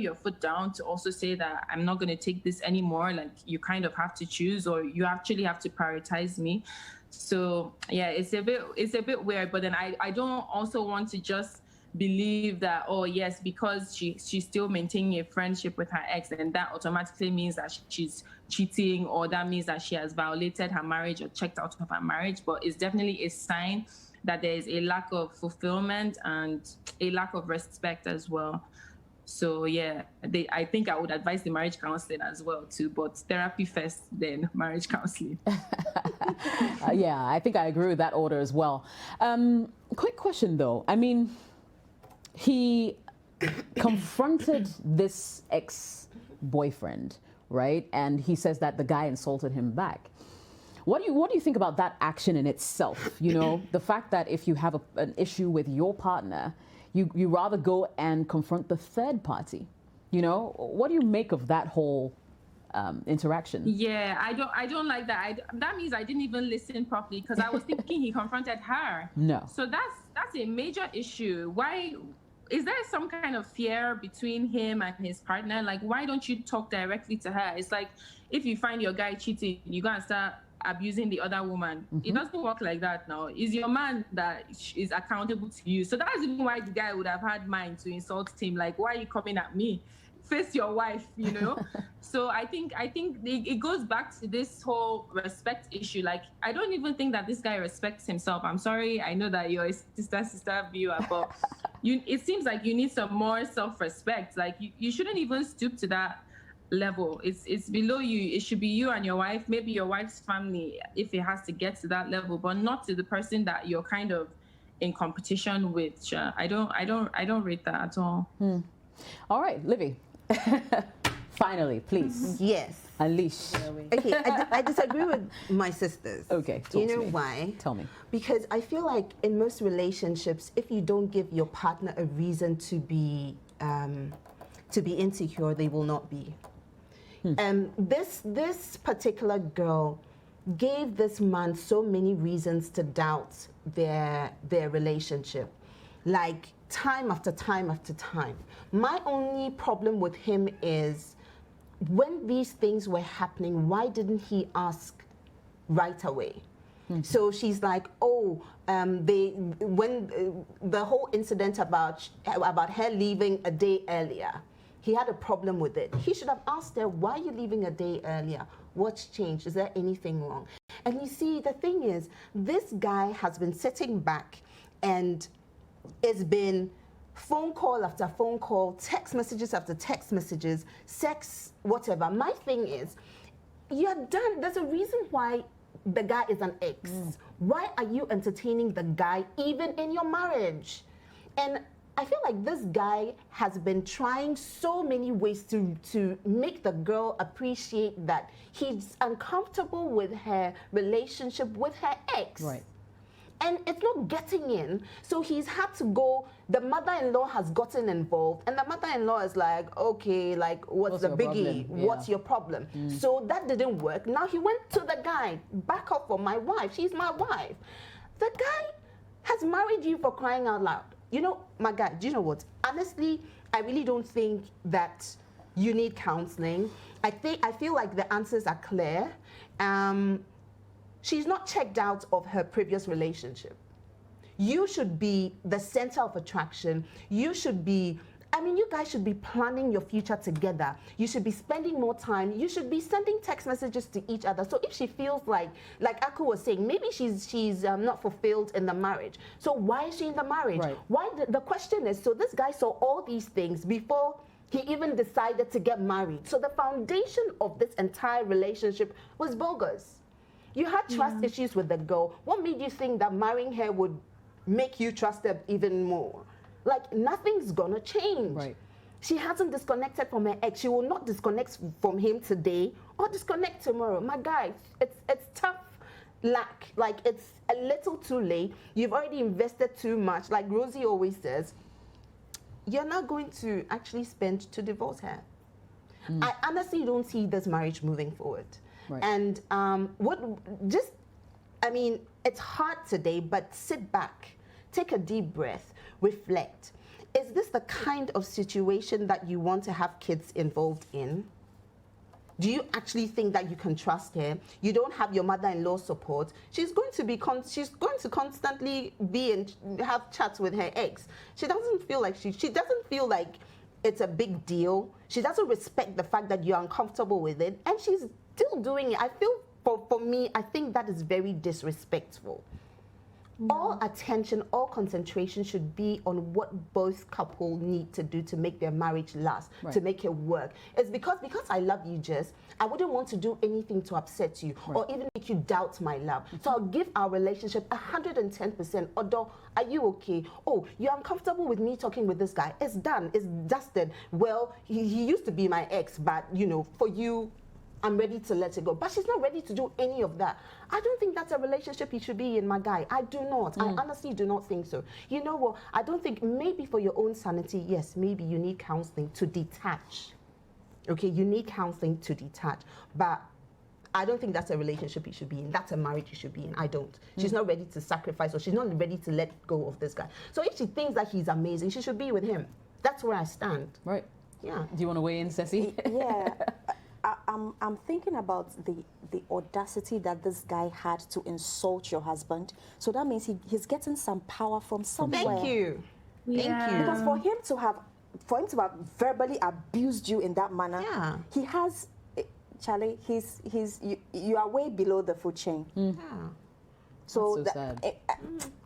your foot down to also say that I'm not going to take this anymore. Like, you kind of have to choose, or you actually have to prioritize me. So yeah, it's a bit weird. But then I don't also want to just believe that, oh yes, because she's still maintaining a friendship with her ex, and that automatically means that she's cheating, or that means that she has violated her marriage or checked out of her marriage. But it's definitely a sign that there is a lack of fulfillment and a lack of respect as well. So yeah, I think I would advise the marriage counseling as well too, but therapy first, then marriage counseling. Yeah, I think I agree with that order as well. Quick question though. I mean, he confronted this ex-boyfriend, right? And he says that the guy insulted him back. What do you think about that action in itself? You know, the fact that if you have an issue with your partner, you rather go and confront the third party. You know, what do you make of that whole interaction? Yeah, I don't like that. That means I didn't even listen properly, because I was thinking he confronted her. No. So that's a major issue. Why is there some kind of fear between him and his partner? Like, why don't you talk directly to her? It's like, if you find your guy cheating, you gotta start abusing the other woman. It doesn't work like that now. It's your man that is accountable to you. So that's even why the guy would have had mind to insult him. Like, why are you coming at me? Face your wife, you know? So I think it goes back to this whole respect issue. Like, I don't even think that this guy respects himself. I'm sorry, I know that you're a sister viewer, but it seems like you need some more self-respect. Like, you shouldn't even stoop to that level. It's below you. It should be you and your wife, maybe your wife's family, if it has to get to that level, but not to the person that you're kind of in competition with. I don't rate that at all. All right, Livy. Finally, please. Yes. Unleash. Okay, I disagree with my sisters. Okay, you know why? Tell me. Because I feel like in most relationships, if you don't give your partner a reason to be insecure, they will not be. This particular girl gave this man so many reasons to doubt their relationship, like time after time after time. My only problem with him is, when these things were happening, why didn't he ask right away? So she's like, oh, when the whole incident about her leaving a day earlier, he had a problem with it. He should have asked her, why are you leaving a day earlier? What's changed? Is there anything wrong? And you see, the thing is, this guy has been sitting back, and it's been phone call after phone call, text messages after text messages, sex, whatever. My thing is, you're done. There's a reason why the guy is an ex. Why are you entertaining the guy even in your marriage? And I feel like this guy has been trying so many ways to make the girl appreciate that he's uncomfortable with her relationship with her ex. Right. And it's not getting in, so he's had to go. The mother-in-law has gotten involved, and the mother-in-law is like, okay, like, what's the biggie? Yeah. What's your problem? So that didn't work. Now he went to the guy, back up for my wife. She's my wife. The guy has married you, for crying out loud. You know, my guy, do you know what? Honestly, I really don't think that you need counseling. I feel like the answers are clear. She's not checked out of her previous relationship. You should be the center of attraction. You should be, I mean, you guys should be planning your future together. You should be spending more time. You should be sending text messages to each other. So if she feels like Aku was saying, maybe she's not fulfilled in the marriage. So why is she in the marriage? Right. Why? The question is, so this guy saw all these things before he even decided to get married. So the foundation of this entire relationship was bogus. You had trust issues with the girl. What made you think that marrying her would make you trust her even more? Like, nothing's gonna change. Right. She hasn't disconnected from her ex. She will not disconnect from him today or disconnect tomorrow. My guy, it's tough luck. Like, it's a little too late. You've already invested too much. Like Rosie always says, you're not going to actually spend to divorce her. I honestly don't see this marriage moving forward. Right. And I mean, it's hard today, but sit back, take a deep breath, reflect. is this the kind of situation that you want to have kids involved in? Do you actually think that you can trust her? You don't have your mother-in-law support. She's going to constantly be and have chats with her ex. She doesn't feel like she doesn't feel like it's a big deal. She doesn't respect the fact that you're uncomfortable with it, and she's still doing it. I feel for me, I think that is very disrespectful. All attention, all concentration should be on what both couple need to do to make their marriage last, to make it work. It's because I love you, Jess, I wouldn't want to do anything to upset you or even make you doubt my love. So I'll give our relationship 110%. Although, are you okay? Oh, you're uncomfortable with me talking with this guy. It's done. It's dusted. Well, he used to be my ex, but, you know, for you, I'm ready to let it go. But she's not ready to do any of that. I don't think that's a relationship you should be in, my guy. I do not. I honestly do not think so. You know what? I don't think, maybe for your own sanity, yes, maybe you need counseling to detach. Okay, you need counseling to detach. But I don't think that's a relationship you should be in. That's a marriage you should be in. I don't. She's not ready to sacrifice, or she's not ready to let go of this guy. So if she thinks that he's amazing, she should be with him. That's where I stand. Right. Yeah. Do you want to weigh in, Ceci? Yeah. I'm thinking about the audacity that this guy had to insult your husband. So that means he's getting some power from somewhere. Thank you. Thank you. Because for him to have verbally abused you in that manner, he has, Charlie, you are way below the food chain. Yeah. So, sad.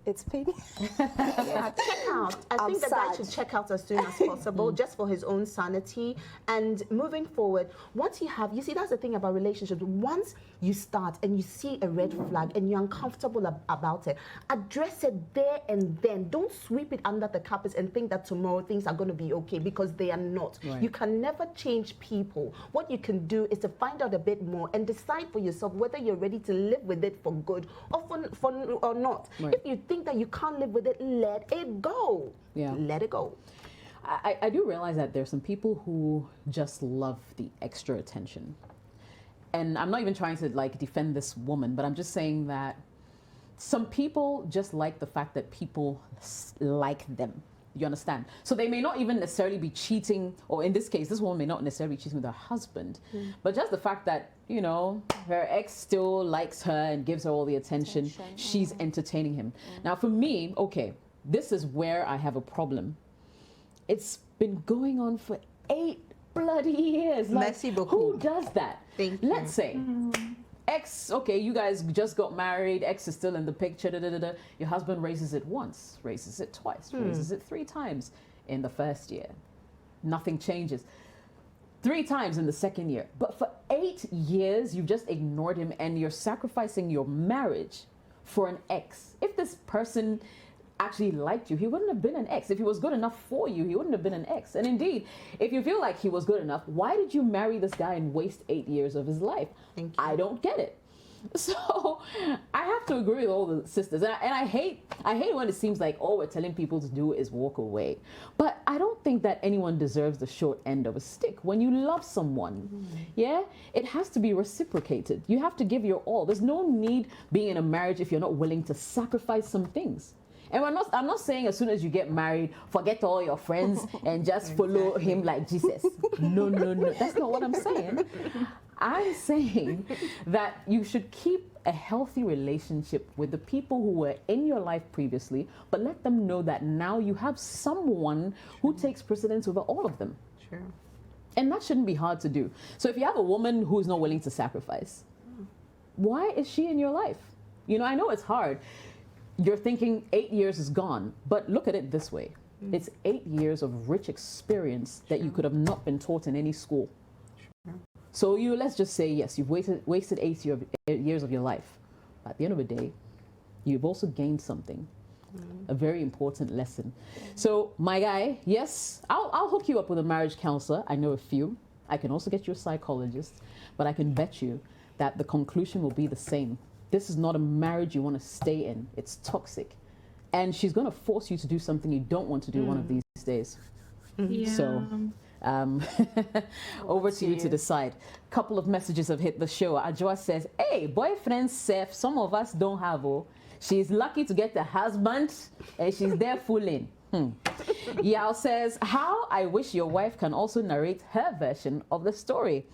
It's paining. Yeah, check out. I think that guy should check out as soon as possible, just for his own sanity. And moving forward, once you see, that's the thing about relationships. Once you start and you see a red flag and you're uncomfortable about it, address it there and then. Don't sweep it under the carpet and think that tomorrow things are going to be okay, because they are not. Right. You can never change people. What you can do is to find out a bit more and decide for yourself whether you're ready to live with it for good or not. Right. If you think that you can't live with it, let it go. Yeah. Let it go. I do realize that there's some people who just love the extra attention. And I'm not even trying to like defend this woman, but I'm just saying that some people just like the fact that people like them. You understand? So they may not even necessarily be cheating, or in this case, this woman may not necessarily be cheating with her husband, but just the fact that, you know, her ex still likes her and gives her all the attention. She's entertaining him. Now, for me, okay, this is where I have a problem. It's been going on for 8 bloody years. Like, Merci beaucoup. who does that? Thank you. Let's say ex, okay, you guys just got married, ex is still in the picture, your husband raises it once, raises it twice, raises it 3 times in the first year. Nothing changes. 3 times in the second year. But for 8 years, you've just ignored him and you're sacrificing your marriage for an ex. If this person actually liked you, he wouldn't have been an ex. If he was good enough for you, he wouldn't have been an ex. And indeed, if you feel like he was good enough, why did you marry this guy and waste 8 years of his life? Thank you. I don't get it. So I have to agree with all the sisters. And I hate when it seems like all we're telling people to do is walk away. But I don't think that anyone deserves the short end of a stick. When you love someone, it has to be reciprocated. You have to give your all. There's no need being in a marriage if you're not willing to sacrifice some things. And I'm not saying as soon as you get married, forget all your friends and just follow him like Jesus. No. That's not what I'm saying. I'm saying that you should keep a healthy relationship with the people who were in your life previously, but let them know that now you have someone who takes precedence over all of them. Sure. And that shouldn't be hard to do. So if you have a woman who's not willing to sacrifice, why is she in your life? You know, I know it's hard. You're thinking 8 years is gone, but look at it this way. It's 8 years of rich experience that you could have not been taught in any school. So let's just say, yes, you've wasted 8 years of your life. At the end of the day, you've also gained something, a very important lesson. So my guy, yes, I'll hook you up with a marriage counselor. I know a few. I can also get you a psychologist, but I can bet you that the conclusion will be the same. This is not a marriage you want to stay in. It's toxic. And she's going to force you to do something you don't want to do one of these days. Yeah. So over to you to decide. Couple of messages have hit the show. Ajwa says, hey, boyfriend Seth, some of us don't have. Oh, she's lucky to get a husband and she's there fooling. Yao says, how I wish your wife can also narrate her version of the story.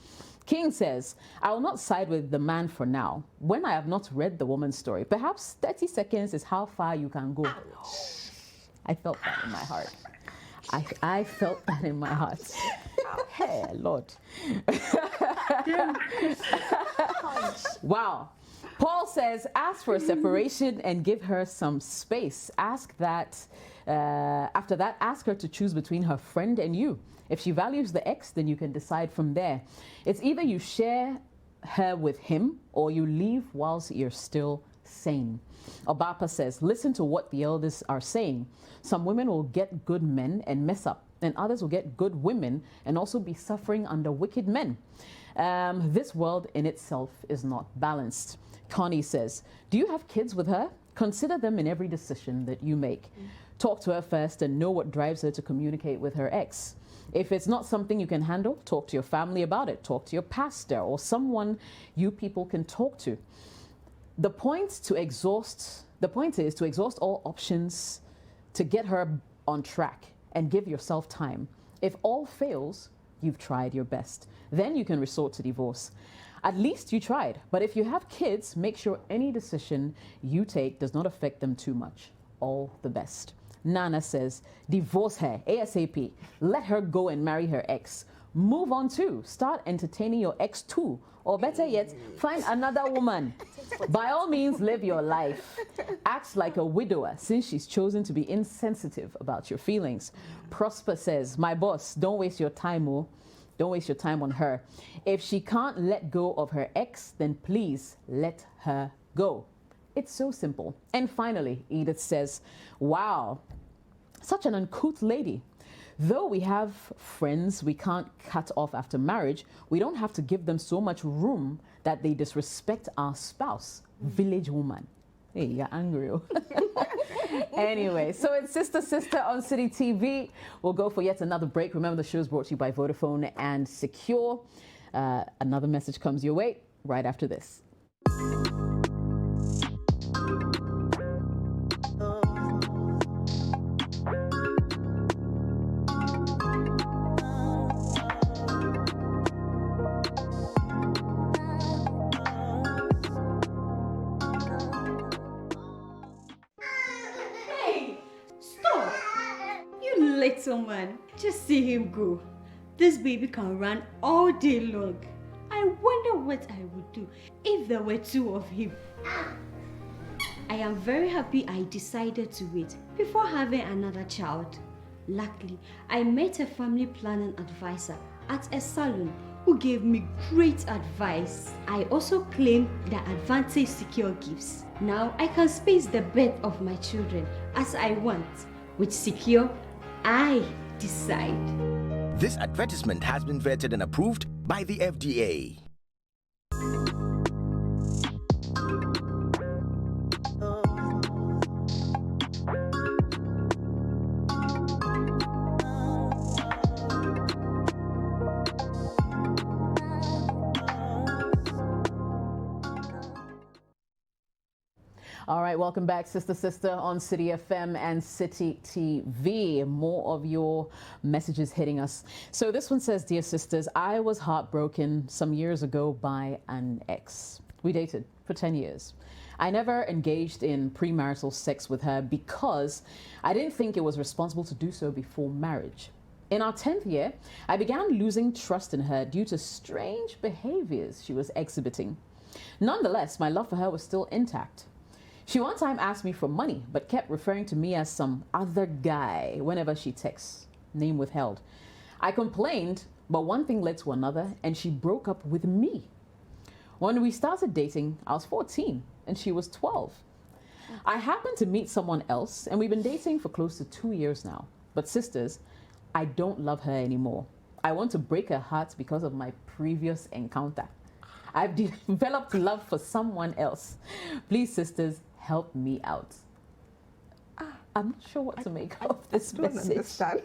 King says, I will not side with the man for now. When I have not read the woman's story, perhaps 30 seconds is how far you can go. I felt that in my heart. I felt that in my heart. Hey, Lord. Wow. Paul says, ask for a separation and give her some space. Ask that, after that, ask her to choose between her friend and you. If she values the ex, then you can decide from there. It's either you share her with him or you leave whilst you're still sane. Obapa says, listen to what the elders are saying. Some women will get good men and mess up, and others will get good women and also be suffering under wicked men. This world in itself is not balanced. Connie says, do you have kids with her? Consider them in every decision that you make. Talk to her first and know what drives her to communicate with her ex. If it's not something you can handle, talk to your family about it. Talk to your pastor or someone you people can talk to. The point is to exhaust all options to get her on track and give yourself time. If all fails, you've tried your best. Then you can resort to divorce. At least you tried. But if you have kids, make sure any decision you take does not affect them too much. All the best. Nana says, divorce her ASAP. Let her go and marry her ex. Move on too. Start entertaining your ex too. Or better yet, find another woman. By all means, live your life. Act like a widower since she's chosen to be insensitive about your feelings. Prosper says, my boss, don't waste your time, oh. Don't waste your time on her. If she can't let go of her ex, then please let her go. It's so simple. And finally, Edith says, wow, such an uncouth lady. Though we have friends we can't cut off after marriage, we don't have to give them so much room that they disrespect our spouse. Village woman. Hey, you're angry. Anyway, so it's Sister Sister on City TV. We'll go for yet another break. Remember, the show is brought to you by Vodafone and Secure. Another message comes your way right after this. Little man, just see him go. This baby can run all day long. I wonder what I would do if there were two of him. I am very happy I decided to wait before having another child. Luckily, I met a family planning advisor at a salon who gave me great advice. I also claimed the Advantage Secure gifts. Now I can space the birth of my children as I want. With Secure, I decide. This advertisement has been vetted and approved by the FDA. All right, welcome back, Sister Sister on City FM and City TV. More of your messages hitting us. So this one says, dear sisters, I was heartbroken some years ago by an ex. We dated for 10 years. I never engaged in premarital sex with her because I didn't think it was responsible to do so before marriage. In our 10th year, I began losing trust in her due to strange behaviors she was exhibiting. Nonetheless, my love for her was still intact. She one time asked me for money, but kept referring to me as some other guy whenever she texts, name withheld. I complained, but one thing led to another, and she broke up with me. When we started dating, I was 14, and she was 12. I happened to meet someone else, and we've been dating for close to 2 years now. But sisters, I don't love her anymore. I want to break her heart because of my previous encounter. I've developed love for someone else. Please, sisters, help me out. I'm not sure what to make of this message. Understand.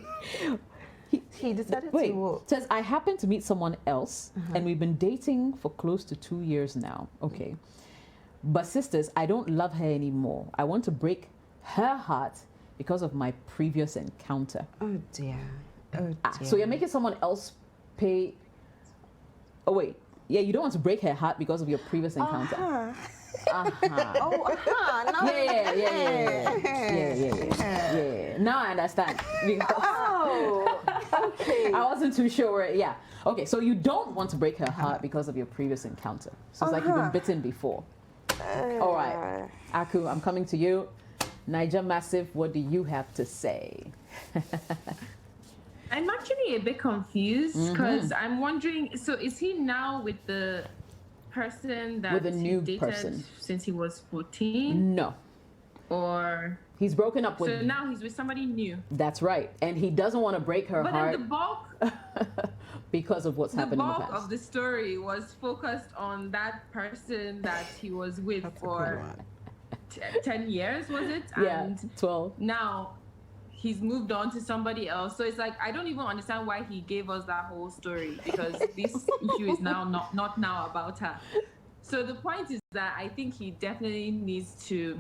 He decided Wait, to... says, I happened to meet someone else, and we've been dating for close to 2 years now. Okay. But sisters, I don't love her anymore. I want to break her heart because of my previous encounter. Oh dear. Oh dear. So you're making someone else pay. Oh wait, yeah, you don't want to break her heart because of your previous encounter. Uh-huh. Yeah. Now I understand. Oh, okay. I wasn't too sure. Yeah. Okay, so you don't want to break her heart because of your previous encounter. So it's like you've been bitten before. All right, Aku, I'm coming to you. Niger Massive, what do you have to say? I'm actually a bit confused because I'm wondering, so is he now with the person that With a new he dated person. since he was 14? No. Or He's broken up with. so now he's with somebody new. That's right. And he doesn't want to break her But heart then the bulk because of what's happened in the past. of the story was focused on that person that he was with for 10 years, was it? Yeah, And 12. now he's moved on to somebody else. So it's like, I don't even understand why he gave us that whole story, because this issue is now not now about her. So the point is that I think he definitely needs to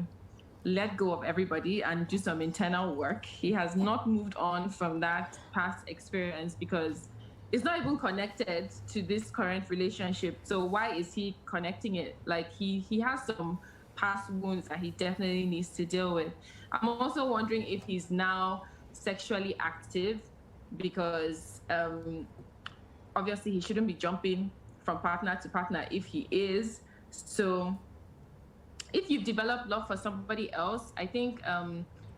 let go of everybody and do some internal work. He has not moved on from that past experience because it's not even connected to this current relationship. So why is he connecting it? Like he has some past wounds that he definitely needs to deal with. I'm also wondering if he's now sexually active, because obviously he shouldn't be jumping from partner to partner if he is. So if you've developed love for somebody else, I think,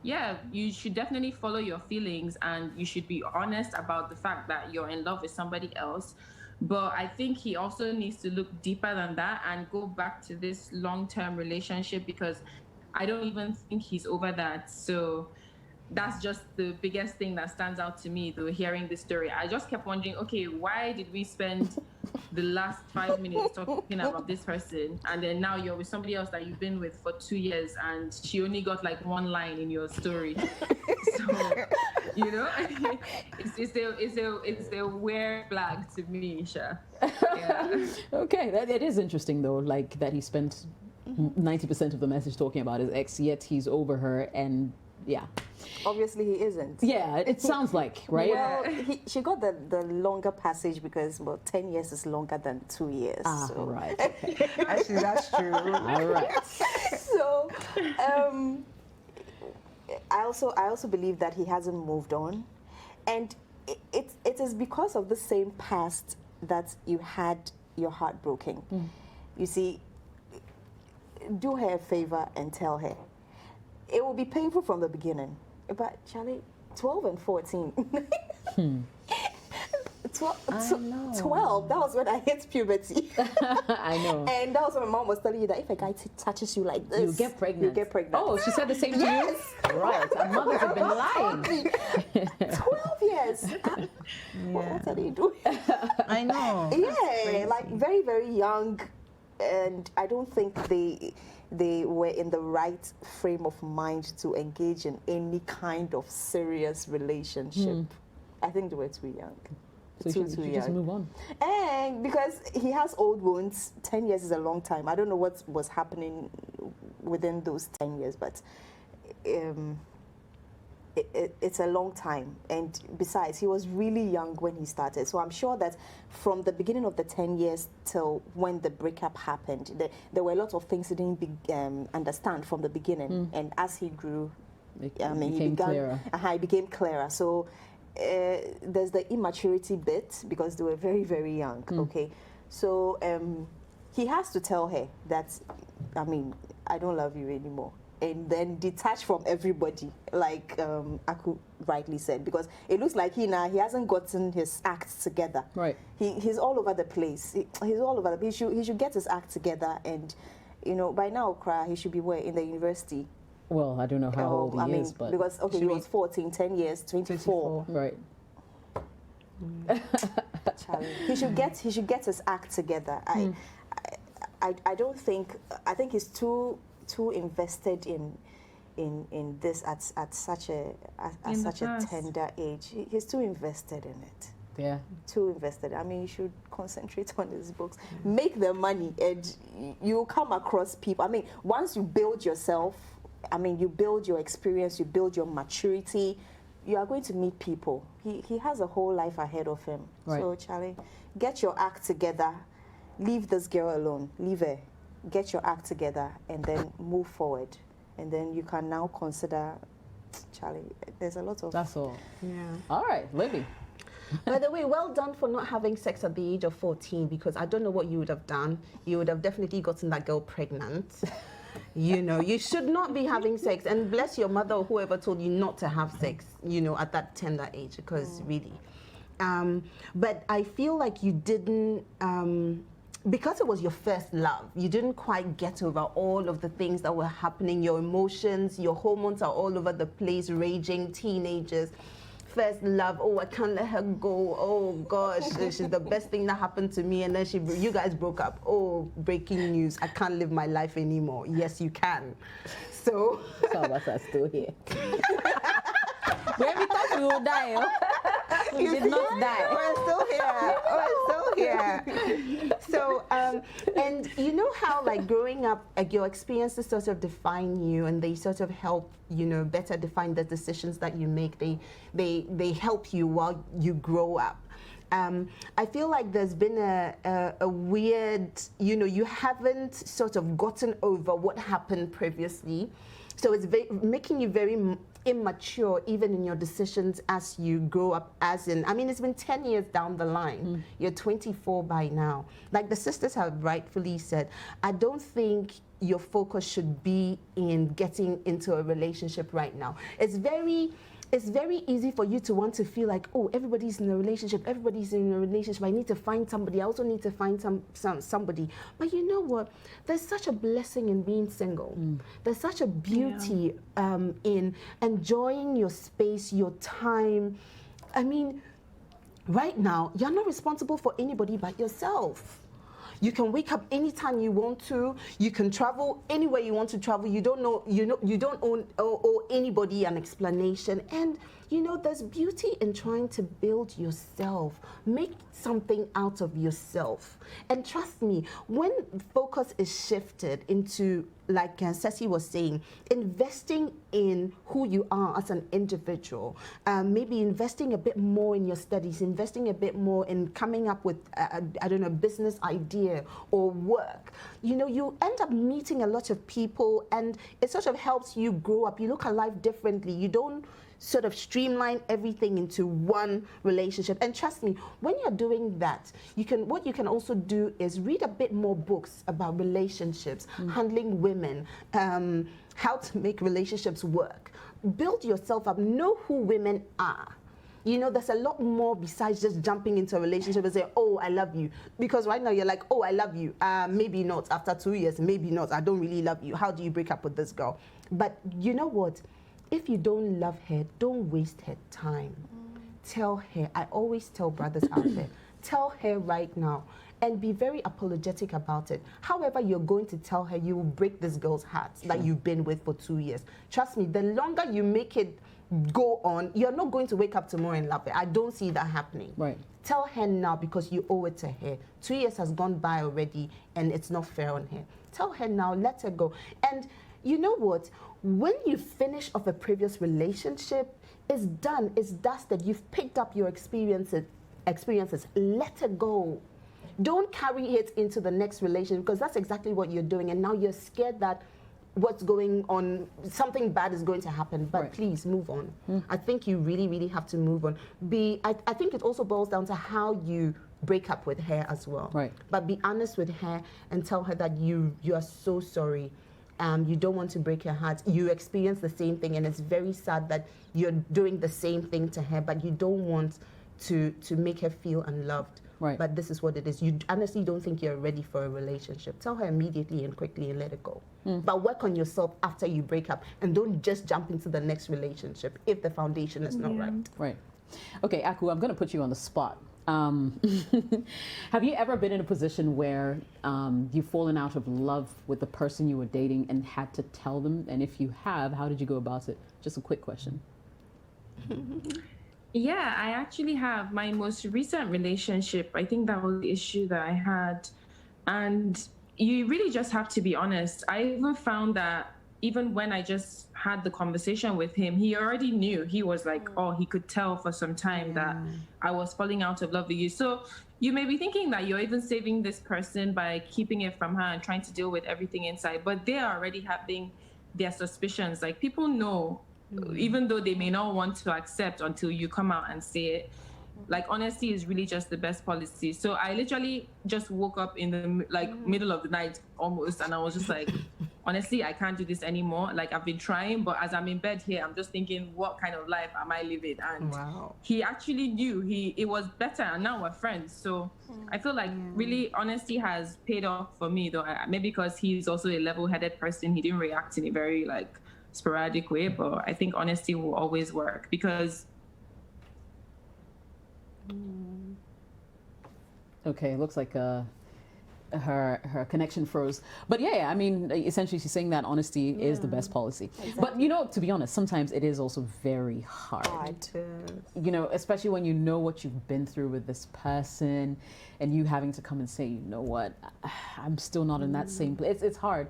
you should definitely follow your feelings and you should be honest about the fact that you're in love with somebody else. But I think he also needs to look deeper than that and go back to this long-term relationship, because I don't even think he's over that. So that's just the biggest thing that stands out to me, though, hearing this story. I just kept wondering, okay, why did we spend the last 5 minutes talking about this person, and then now you're with somebody else that you've been with for 2 years, and she only got like one line in your story? So, you know, it's a weird flag to me, Sha. Yeah. Okay, it is interesting though, like that he spent 90% of the message talking about his ex, yet he's over her, and yeah. Obviously, he isn't. Yeah, it sounds like, right? Well, she got the longer passage because, well, 10 years is longer than 2 years. Ah, so. right. Okay. Actually, that's true. All right. So, I also believe that he hasn't moved on, and it is because of the same past that you had your heart broken. You see, do her a favor and tell her. It will be painful from the beginning, but Charlie, 12 and 14. 12, that was when I hit puberty. I know. And that was when my mom was telling you that if a guy touches you like this, You get pregnant. You get pregnant. Oh, she said the same to you? Right. Our mothers have been lying. 12 years. What are you doing? I know. Yeah, like very, very young. And I don't think they were in the right frame of mind to engage in any kind of serious relationship. I think they were too young. So you should just move on. And because he has old wounds, 10 years is a long time. I don't know what was happening within those 10 years, but it's a long time. And besides, he was really young when he started. So I'm sure that from the beginning of the 10 years till when the breakup happened, there were a lot of things he didn't understand from the beginning. And as he grew, he became clearer. So there's the immaturity bit because they were very, very young. Okay, so he has to tell her that, I mean, I don't love you anymore, and then detach from everybody, like Aku rightly said, because it looks like he hasn't gotten his act together. Right. He's all over the place. He's all over the place. He should get his act together, and you know, by now, he should be in the university. Well, I don't know how old he is, but because he was 14, 10 years, 24. Right. He should get his act together. I don't think. I think he's too invested in this at such a tender age. He's too invested in it. Yeah. Too invested. I mean, you should concentrate on his books, make the money, and you'll come across people. I mean, once you build yourself I mean, you build your experience, you build your maturity. You are going to meet people. He has a whole life ahead of him. Right. So, Charlie, get your act together. Leave this girl alone. Leave her. Get your act together and then move forward. And then you can now consider, Charlie, there's a lot of... That's all. Yeah. All right, Libby. By the way, well done for not having sex at the age of 14, because I don't know what you would have done. You would have definitely gotten that girl pregnant. You know, you should not be having sex. And bless your mother or whoever told you not to have sex, you know, at that tender age, because really. But I feel like you didn't, because it was your first love, you didn't quite get over all of the things that were happening. Your emotions, your hormones are all over the place, raging teenagers. First love, oh, I can't let her go. Oh gosh, she's the best thing that happened to me. And then you guys broke up. Oh, breaking news, I can't live my life anymore. Yes, you can. So Some of us are still here. When we thought we would die, we did not die. We're still here. We're still here. So, and you know how, like, growing up, like, your experiences sort of define you, and they sort of help, you know, better define the decisions that you make. They help you while you grow up. I feel like there's been a weird, you know, you haven't sort of gotten over what happened previously. So it's making you very immature even in your decisions as you grow up, as in, I mean, it's been 10 years down the line. You're 24 by now. Like the sisters have rightfully said, I don't think your focus should be in getting into a relationship right now. It's very easy for you to want to feel like, oh, everybody's in a relationship, I need to find somebody, I also need to find somebody. But you know what? There's such a blessing in being single. There's such a beauty in enjoying your space, your time. I mean, right now, you're not responsible for anybody but yourself. You can wake up anytime you want to. You can travel anywhere you want to travel. You don't owe anybody an explanation. And you know, there's beauty in trying to build yourself, make something out of yourself. And trust me, when focus is shifted into, like Ceci was saying, investing in who you are as an individual, maybe investing a bit more in your studies, investing a bit more in coming up with, I don't know, business idea or work, you know, you end up meeting a lot of people, and it sort of helps you grow up. You look at life differently. You don't sort of streamline everything into one relationship. And trust me, when you're doing that, what you can also do is read a bit more books about relationships, handling women, how to make relationships work. Build yourself up, know who women are. You know, there's a lot more besides just jumping into a relationship and saying, oh, I love you. Because right now you're like, oh, I love you. Maybe not. After 2 years, maybe not. I don't really love you. How do you break up with this girl? But you know what? If you don't love her, don't waste her time. Tell her. I always tell brothers out there, tell her right now, and be very apologetic about it. However you're going to tell her, you will break this girl's heart that you've been with for 2 years. Trust me, the longer you make it go on, you're not going to wake up tomorrow and love her. I don't see that happening. Right. Tell her now, because you owe it to her. 2 years has gone by already, and it's not fair on her. Tell her now, let her go. And you know what? When you finish off a previous relationship, it's done, it's dusted. You've picked up your experiences. Let it go. Don't carry it into the next relationship, because that's exactly what you're doing. And now you're scared that what's going on, something bad is going to happen. But right. Please move on. I think you really, really have to move on. I think it also boils down to how you break up with her as well. Right. But be honest with her and tell her that you are so sorry. You don't want to break her heart. You experience the same thing, and it's very sad that you're doing the same thing to her, but you don't want to make her feel unloved. Right. But this is what it is. You honestly don't think you're ready for a relationship. Tell her immediately and quickly and let it go. But work on yourself after you break up, and don't just jump into the next relationship if the foundation is not right. Right. Okay, Aku, I'm going to put you on the spot. Have you ever been in a position where you've fallen out of love with the person you were dating and had to tell them? And if you have, how did you go about it? Just a quick question. Yeah, I actually have. My most recent relationship, I think that was the issue that I had. And you really just have to be honest. I even found that even when I just had the conversation with him, he already knew. He was like, oh, he could tell for some time that I was falling out of love with you. So you may be thinking that you're even saving this person by keeping it from her and trying to deal with everything inside, but they are already having their suspicions. Like, people know, even though they may not want to accept until you come out and say it. Like, honesty is really just the best policy. So I literally just woke up in the middle of the night almost, and I was just like, honestly, I can't do this anymore. Like, I've been trying, but as I'm in bed here, I'm just thinking, what kind of life am I living? And he actually knew. It was better, and now we're friends. So I feel like really honesty has paid off for me, though. Maybe because he's also a level-headed person, he didn't react in a very like sporadic way. But I think honesty will always work because. Okay, it looks like her connection froze. But yeah, I mean, essentially she's saying that honesty is the best policy. Exactly. But you know, to be honest, sometimes it is also very hard. You know, especially when you know what you've been through with this person and you having to come and say, you know what, I'm still not in that same place. It's hard.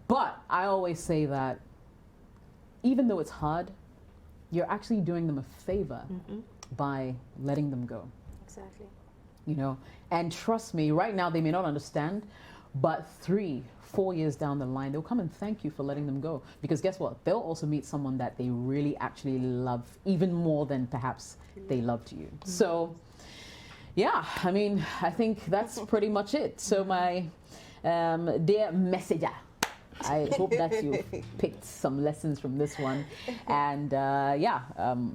But I always say that even though it's hard, you're actually doing them a favor by letting them go. Exactly. You know, and trust me, right now they may not understand, but 3-4 years down the line, they'll come and thank you for letting them go. Because guess what? They'll also meet someone that they really actually love, even more than perhaps they loved you. So, yeah, I mean, I think that's pretty much it. So my dear messenger, I hope that you picked some lessons from this one, and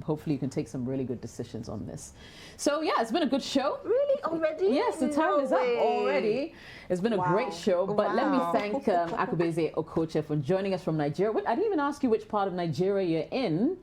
hopefully you can take some really good decisions on this. So yeah, it's been a good show. Really? Already? Yes, the time is up already. It's been a great show, but let me thank Akubeze Okoche for joining us from Nigeria. I didn't even ask you which part of Nigeria you're in.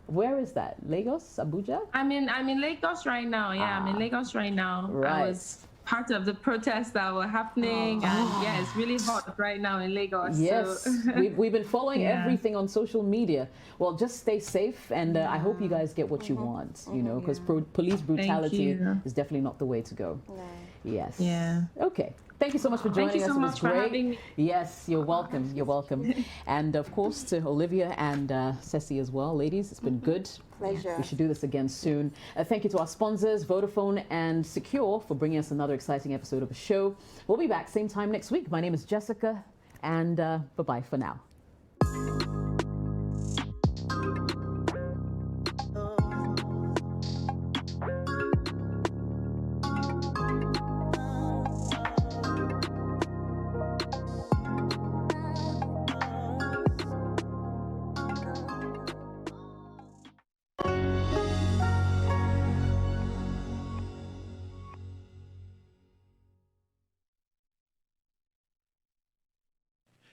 Where is that? Lagos? Abuja? I'm in Lagos right now. Yeah, I'm in Lagos right now. Right. I was part of the protests that were happening, and yeah, it's really hot right now in Lagos. Yes, so. we've been following everything on social media. Well, just stay safe, and I hope you guys get what you want, you know, because police brutality is definitely not the way to go. No. Yes. Yeah. Okay. Thank you so much for joining us. Thank you so much for having me. Yes, you're welcome. You're welcome. And of course to Olivia and Ceci as well. Ladies, it's been good. Pleasure. We should do this again soon. Thank you to our sponsors, Vodafone and Secure, for bringing us another exciting episode of the show. We'll be back same time next week. My name is Jessica, and bye-bye for now.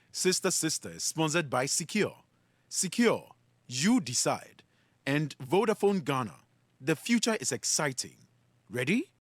Sister Sister is sponsored by Secure. Secure, you decide. And Vodafone Ghana. The future is exciting. Ready?